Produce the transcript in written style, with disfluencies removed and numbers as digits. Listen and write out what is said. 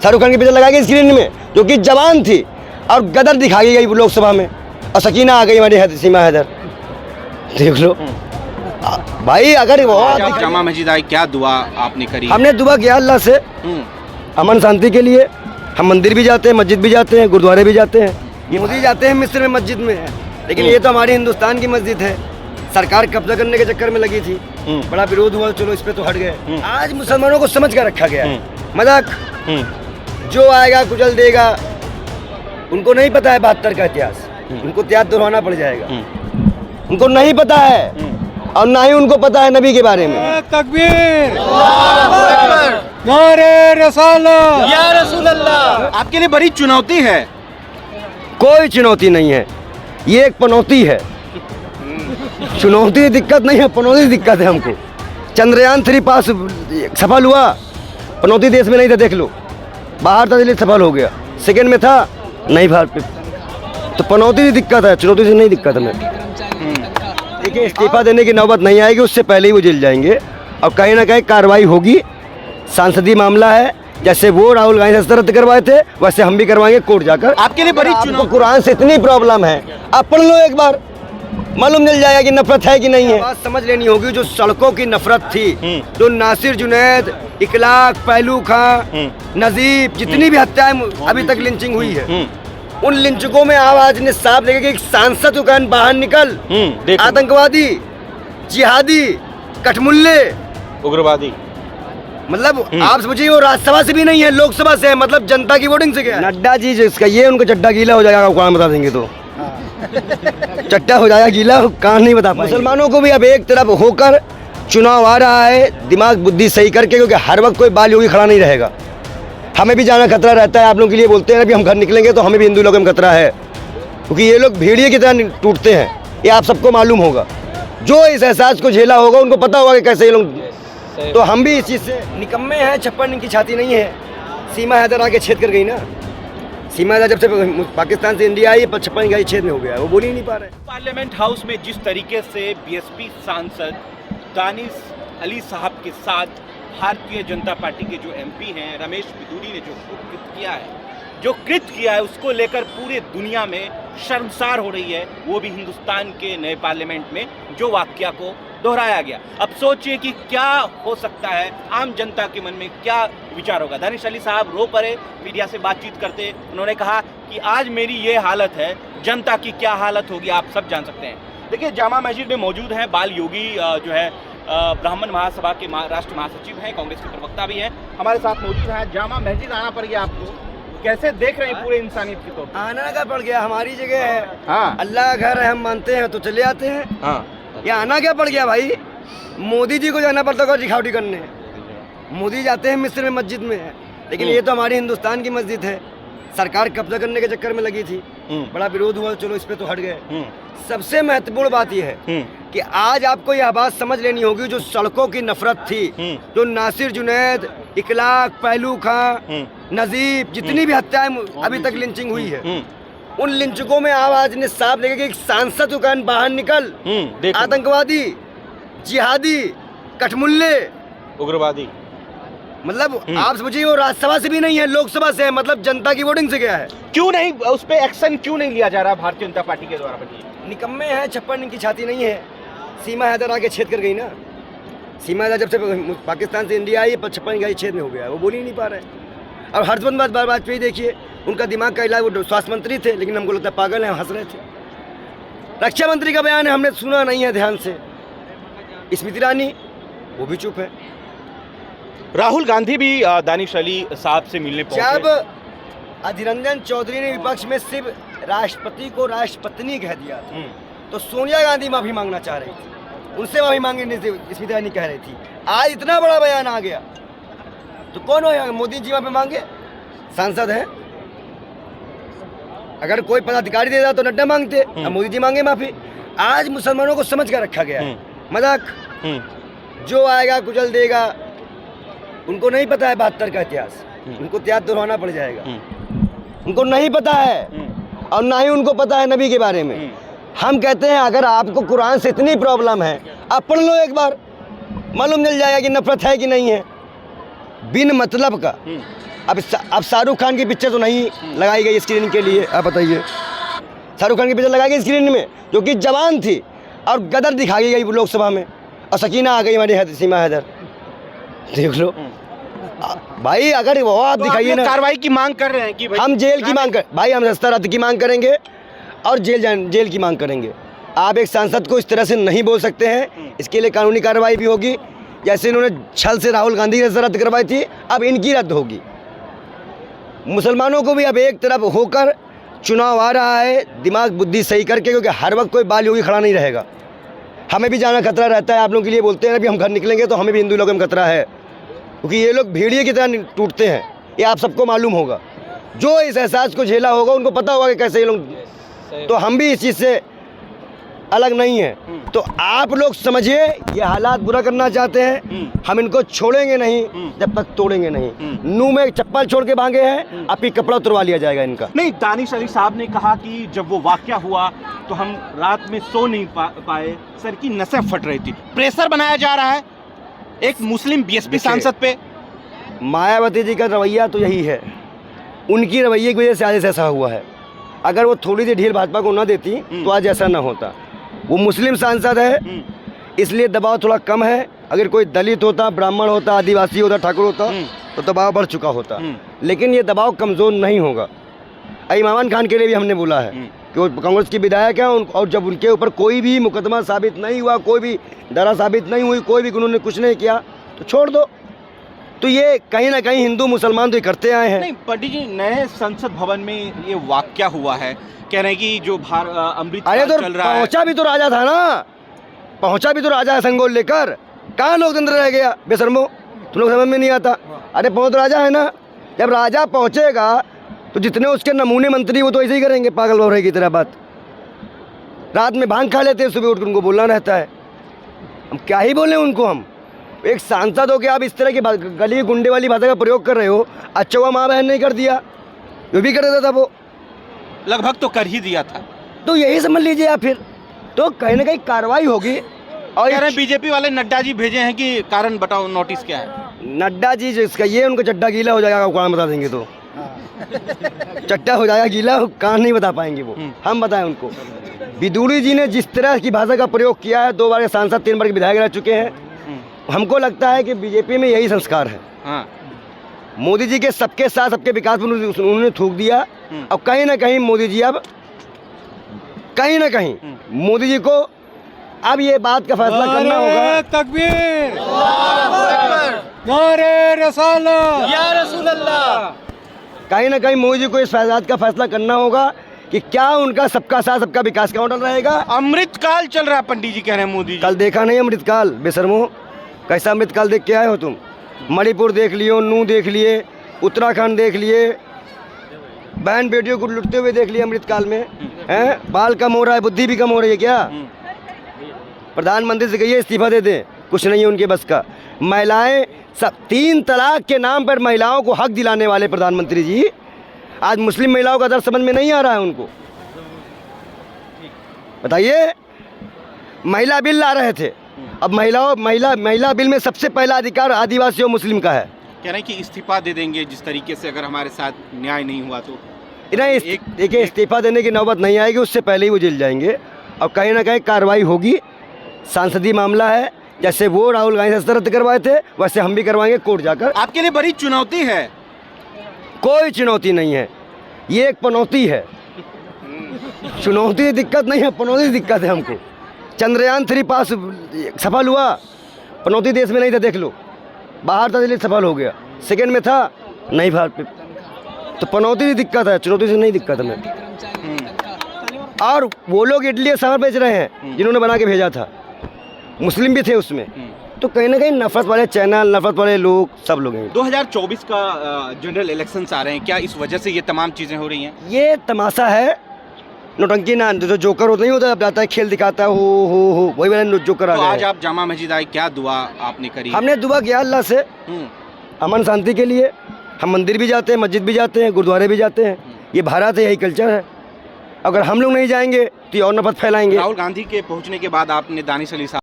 शाहरुख खान की पिक्चर लगाई गई स्क्रीन में, जो कि जवान थी और गदर दिखाई गई लोकसभा में, और सकीना आ गई हमारी सीमा हैदर। देख लो भाई, अगर आप जामा मस्जिद आए, क्या दुआ आपने करी? हमने दुआ किया अल्लाह से अमन शांति के लिए। हम मंदिर भी जाते हैं, मस्जिद भी जाते हैं, गुरुद्वारे भी जाते हैं। मोदी जाते हैं मिस्र में मस्जिद में है, लेकिन ये तो हमारी हिंदुस्तान की मस्जिद है। सरकार कब्जा करने के चक्कर में लगी थी, बड़ा विरोध हुआ, चलो इस पे तो हट गए। आज मुसलमानों को समझ कर रखा गया है। मजाक जो आएगा कुचल देगा। उनको नहीं पता है 72 का इतिहास, उनको इतिहास दोहराना पड़ जाएगा। उनको नहीं पता है और ना ही उनको पता है नबी के बारे में। तकबीर, नारे रिसालत, या रसूल अल्लाह। आपके लिए बड़ी चुनौती है? कोई चुनौती नहीं है, ये एक पनौती है। चुनौती दिक्कत नहीं है, पनौती दिक्कत है हमको। चंद्रयान 3 पास सफल हुआ, पनौती देश में नहीं था, देख लो। बाहर था दिल्ली, सफल हो गया। सेकंड में था, नहीं भारत पे। तो पनौती से दिक्कत है, चुनौती से नहीं दिक्कत हमें। देखिए, इस्तीफा देने की नौबत नहीं आएगी, उससे पहले ही वो जेल जाएंगे और कहीं ना कहीं कार्रवाई होगी। सांसदीय मामला है, जैसे वो राहुल गांधी से रद्द करवाए थे, वैसे हम भी करवाएंगे कोर्ट जाकर। आपके लिए बड़ी चुनौती, कुरान से इतनी प्रॉब्लम है, आप पढ़ लो एक बार, मालूम चल जाएगा कि नफरत है कि नहीं है। बात समझ लेनी होगी, जो सड़कों की नफरत थी, जो नासिर जुनैद, इकलाक, पहलू खां, नजीब, जितनी भी हत्याएं अभी तक लिंचिंग हुई है, उन लिंचकों में आवाज ने साफ देखे कि एक सांसद को कहन बाहर निकल, आतंकवादी, जिहादी, कठमुल्ले, उग्रवादी। मतलब आप समझिए, वो राज्यसभा से भी नहीं है, लोकसभा से है, मतलब जनता की वोटिंग से गया। नड्डा जी जिसका ये उनको चड्डा गीला हो जाएगा, कौन बता देंगे तो चट्टा हो जाएगा गीला, कहाँ नहीं बता पाएंगे। मुसलमानों को भी अब एक तरफ होकर चुनाव आ रहा है, दिमाग बुद्धि सही करके, क्योंकि हर वक्त कोई बाल योगी खड़ा नहीं रहेगा। हमें भी जाना खतरा रहता है। आप लोगों के लिए बोलते हैं अभी हम घर निकलेंगे तो हमें भी हिंदू लोगों में खतरा है, क्योंकि ये लोग भेड़िए की तरह टूटते हैं, ये आप सबको मालूम होगा। जो इस एहसास को झेला होगा उनको पता होगा कि कैसे ये लोग, तो हम भी इस चीज़ से निकम्मे हैं। 56 इंच की छाती नहीं है। सीमा हैदर आके छेद कर गई ना। सीमा हैदर जब से पाकिस्तान से इंडिया आई, 56 इंच का छेद में हो गया, वो बोल ही नहीं पा रहे। पार्लियामेंट हाउस में जिस तरीके से बीएसपी सांसद दानिश अली साहब के साथ भारतीय जनता पार्टी के जो एमपी हैं रमेश बिधूरी ने जो कृत्य किया है, उसको लेकर पूरे दुनिया में शर्मसार हो रही है, वो भी हिंदुस्तान के नए पार्लियामेंट में जो वाकया को दोहराया गया। अब सोचिए कि क्या हो सकता है, आम जनता के मन में क्या विचार होगा। दानिश अली साहब रो पड़े मीडिया से बातचीत करते, उन्होंने कहा कि आज मेरी ये हालत है, जनता की क्या हालत होगी आप सब जान सकते हैं। देखिए, जामा मस्जिद में मौजूद हैं बाल योगी, जो है ब्राह्मण महासभा के राष्ट्रीय महासचिव हैं, कांग्रेस के प्रवक्ता भी हैं, हमारे साथ मौजूद हैं। जामा मस्जिद आना पड़ गया आपको, कैसे देख रहे हैं पूरे इंसानियत की तौर? आना का पड़ गया, हमारी जगह है। हाँ। अल्लाह का घर है, हम मानते हैं तो चले आते हैं। हाँ। ये आना क्या पड़ गया भाई? मोदी जी को जाना पड़ता होगा दिखावटी करने। मोदी जाते हैं मिस्र में मस्जिद में है, लेकिन ये तो हमारी हिंदुस्तान की मस्जिद है। सरकार कब्जा करने के चक्कर में लगी थी, बड़ा विरोध हुआ, चलो इस पे तो हट गए। सबसे महत्वपूर्ण बात यह है कि आज आपको यह बात समझ लेनी होगी, जो सड़कों की नफरत थी, जो नासिर जुनैद, इकलाक, पहलू खां, नजीब, जितनी भी हत्याएं अभी तक लिंचिंग हुई है, उन लिंचकों में आवाज ने साफ देखे कि एक सांसद को कहन बाहर निकल, आतंकवादी, जिहादी, कठमुल्ले, उग्रवादी। मतलब आप समझिए, वो राज्यसभा से भी नहीं है, लोकसभा से है, मतलब जनता की वोटिंग से गया है। क्यों नहीं उस पे एक्शन क्यों नहीं लिया जा रहा भारतीय जनता पार्टी के द्वारा? निकम्मे हैं, 56 इंच की छाती नहीं है। सीमा हैदर आके छेद कर गई ना। सीमा हैदर जब से पाकिस्तान से इंडिया आई, 56 इंच का छेद में हो गया, वो बोल ही नहीं पा रहे। और हर्षवर्धन वाजपेयी देखिए, उनका दिमाग का इलाज, वो स्वास्थ्य मंत्री थे, लेकिन हमको लगता है पागल हैं, हंस रहे थे। रक्षा मंत्री का बयान है, हमने सुना नहीं है ध्यान से। स्मृति ईरानी वो भी चुप है। राहुल गांधी भी दानिश अली साहब से मिलने पहुंचे। जब अधीर रंजन चौधरी ने विपक्ष में सिर्फ राष्ट्रपति को राष्ट्रपत्नी कह दिया था, तो सोनिया गांधी माफी मांगना चाह रही थी, उनसे माफी मांगने से स्मृति ईरानी कह रही थी। आज इतना बड़ा बयान आ गया तो कौन हो? मोदी जी माफी मांगे? सांसद हैं। अगर कोई पदाधिकारी दे रहा तो नड्डा मांगते, अब मोदी जी मांगे माफी। आज मुसलमानों को समझ कर रखा गया है। मजाक जो आएगा कुचल देगा। उनको नहीं पता है 72 का इतिहास, उनको इतिहास दोहराना पड़ जाएगा। उनको नहीं पता है और ना ही उनको पता है नबी के बारे में। हम कहते हैं अगर आपको कुरान से इतनी प्रॉब्लम है, आप पढ़ लो एक बार, मालूम चल जाएगा कि नफरत है कि नहीं है। बिन मतलब का अब शाहरुख खान की पिक्चर तो नहीं लगाई गई स्क्रीनिंग के लिए, आप बताइए। शाहरुख खान की पिक्चर लगाई गई स्क्रीनिंग में जो कि जवान थी और गदर दिखाई गई लोकसभा में, और सकीना आ गई हमारी सीमा हैदर, देख लो भाई। अगर वो आप तो दिखाइए ना, कार्रवाई की मांग कर रहे हैं कि भाई हम जेल की मांग कर, भाई हम सस्ता रद्द की मांग करेंगे और जेल की मांग करेंगे। आप एक सांसद को इस तरह से नहीं बोल सकते हैं, इसके लिए कानूनी कार्रवाई भी होगी। जैसे इन्होंने छल से राहुल गांधी की रद्द करवाई थी, अब इनकी रद्द होगी। मुसलमानों को भी अब एक तरफ होकर चुनाव आ रहा है, दिमाग बुद्धि सही करके, क्योंकि हर वक्त कोई बाल योगी खड़ा नहीं रहेगा। हमें भी जाना खतरा रहता है। आप लोगों के लिए बोलते हैं ना, भी हम घर निकलेंगे तो हमें भी हिंदू लोगों में खतरा है, क्योंकि ये लोग भेड़िए की तरह टूटते हैं। ये आप सबको मालूम होगा, जो इस एहसास को झेला होगा उनको पता होगा कि कैसे ये लोग। तो हम भी इस चीज़ से अलग नहीं है। तो आप लोग समझिए, ये हालात बुरा करना चाहते हैं, हम इनको छोड़ेंगे नहीं जब तक तोड़ेंगे नहीं। मुंह में चप्पल छोड़ के भागे हैं, आपकी कपड़ा उतरवा लिया जाएगा इनका। नहीं, दानिश अली साहब ने कहा कि जब वो वाकया हुआ तो हम रात में सो नहीं पाए, सर की नसें फट रही थी। प्रेशर बनाया जा रहा है एक मुस्लिम बीएसपी सांसद पे। मायावती जी का रवैया तो यही है, उनकी रवैये की वजह से आज ऐसा हुआ है। अगर वो थोड़ी सी ढील भाजपा को ना देती तो आज ऐसा ना होता। वो मुस्लिम सांसद है, इसलिए दबाव थोड़ा कम है। अगर कोई दलित होता, ब्राह्मण होता, आदिवासी होता, ठाकुर होता तो दबाव बढ़ चुका होता। लेकिन ये दबाव कमज़ोर नहीं होगा। इमाम खान के लिए भी हमने बोला है कि वो कांग्रेस की विधायक है, और जब उनके ऊपर कोई भी मुकदमा साबित नहीं हुआ, कोई भी धारा साबित नहीं हुई, कोई भी उन्होंने कुछ नहीं किया तो छोड़ दो। तो ये कहीं ना कहीं हिंदू मुसलमान तो ये करते आए हैं। नहीं पंडित जी, नए संसद भवन में ये वाकया हुआ है, कह रहे हैं कि जो अमृत अरे तो चल रहा है। पहुंचा भी तो राजा था ना, पहुंचा भी तो राजा है संगोल लेकर। कहाँ लोकतंत्र रह गया बेशर्मो, तुम लोग समझ में नहीं आता। अरे पहुंच राजा है ना, जब राजा पहुंचेगा तो जितने उसके नमूने मंत्री वो तो ऐसे ही करेंगे, पागल भौरे की तरह बात। रात में भांग खा लेते हैं, सुबह उठ कर उनको बोलना रहता है। हम क्या ही बोले उनको। हम एक सांसद हो के आप इस तरह की गली गुंडे वाली भाषा का प्रयोग कर रहे हो। अच्छा हुआ माँ बहन नहीं कर दिया, वो भी कर देता था, वो लगभग तो कर ही दिया था। तो यही समझ लीजिए आप। फिर तो कहीं ना कहीं कार्रवाई होगी। और कह रहे हैं बीजेपी वाले नड्डा जी भेजे हैं कि कारण बताओ, नोटिस क्या है। नड्डा जी जो इसका ये उनका चड्डा गीला हो जाएगा, कारण बता देंगे तो चट्टा हो जाएगा गीला, कारण नहीं बता पाएंगे वो, हम बताएं उनको। विदुड़ी जी ने जिस तरह की भाषा का प्रयोग किया है, 2 बार के सांसद 3 बार के विधायक रह चुके हैं, हमको लगता है कि बीजेपी में यही संस्कार है। हाँ। मोदी जी के सबके साथ सबके विकास पर उन्होंने थूक दिया। और कहीं ना कहीं मोदी जी अब कहीं ना कहीं मोदी जी को अब ये बात का फैसला करना होगा। तकबीर, नारे रसालत, या रसूल अल्लाह। कहीं ना कहीं मोदी जी को इस बात का फैसला करना होगा कि क्या उनका सबका साथ सबका विकास का मॉडल रहेगा। अमृतकाल चल रहा है, पंडित जी कह रहे हैं मोदी जी। कल देखा नहीं अमृतकाल बेशर्मो, कैसा अमृतकाल देख के आए हो तुम। मणिपुर देख लियो, नू देख लिए, उत्तराखंड देख लिए, बहन बेटियों को लुटते हुए देख लिए अमृतकाल में। हैं, बाल कम हो रहा है, बुद्धि भी कम हो रही है क्या। प्रधानमंत्री से कहिए इस्तीफा दे दें, कुछ नहीं है उनके बस का। महिलाएं सब 3 तलाक के नाम पर महिलाओं को हक दिलाने वाले प्रधानमंत्री जी आज मुस्लिम महिलाओं का दर्द समझ में नहीं आ रहा है उनको। बताइए, महिला बिल ला रहे थे, अब महिला बिल में सबसे पहला अधिकार आदिवासी और मुस्लिम का है। कह रहे हैं कि इस्तीफा दे देंगे जिस तरीके से अगर हमारे साथ न्याय नहीं हुआ तो। देखिए, इस्तीफा देने की नौबत नहीं आएगी, उससे पहले ही वो जेल जाएंगे और कहीं ना कहीं कार्रवाई होगी। सांसदीय मामला है, जैसे वो राहुल गांधी से रद्द करवाए थे वैसे हम भी करवाएंगे कोर्ट जाकर। आपके लिए बड़ी चुनौती है। कोई चुनौती नहीं है, ये एक पनौती है। चुनौती दिक्कत नहीं है, पनौती दिक्कत है हमको। चंद्रयान 3 पास सफल हुआ, पनौती देश में नहीं था, देख लो। बाहर था, दिल्ली सफल हो गया, सेकंड में था नहीं भारत पे। तो पनौती से दिक्कत है, चुनौती से नहीं दिक्कत हमें। और वो लोग इडली सांभर बेच रहे हैं जिन्होंने बना के भेजा था, मुस्लिम भी थे उसमें। तो कहीं ना कहीं नफरत वाले चैनल, नफरत वाले लोग, सब लोग हैं। 2024 का जनरल इलेक्शंस आ रहे हैं, क्या इस वजह से ये तमाम चीज़ें हो रही हैं? ये तमाशा है, नौटंकी ना, जो जोकर होता नहीं होता, अब जाता है खेल दिखाता है, हो वही वाला जोकर आ तो गया। आज आप जामा मस्जिद आए, क्या दुआ आपने करी? हमने दुआ किया अल्लाह से अमन शांति के लिए। हम मंदिर भी जाते हैं, मस्जिद भी जाते हैं, गुरुद्वारे भी जाते हैं। ये भारत है, यही कल्चर है। अगर हम लोग नहीं जाएंगे तो ये और नफरत फैलाएंगे। राहुल गांधी के पहुंचने के बाद आपने दानिश अली साहब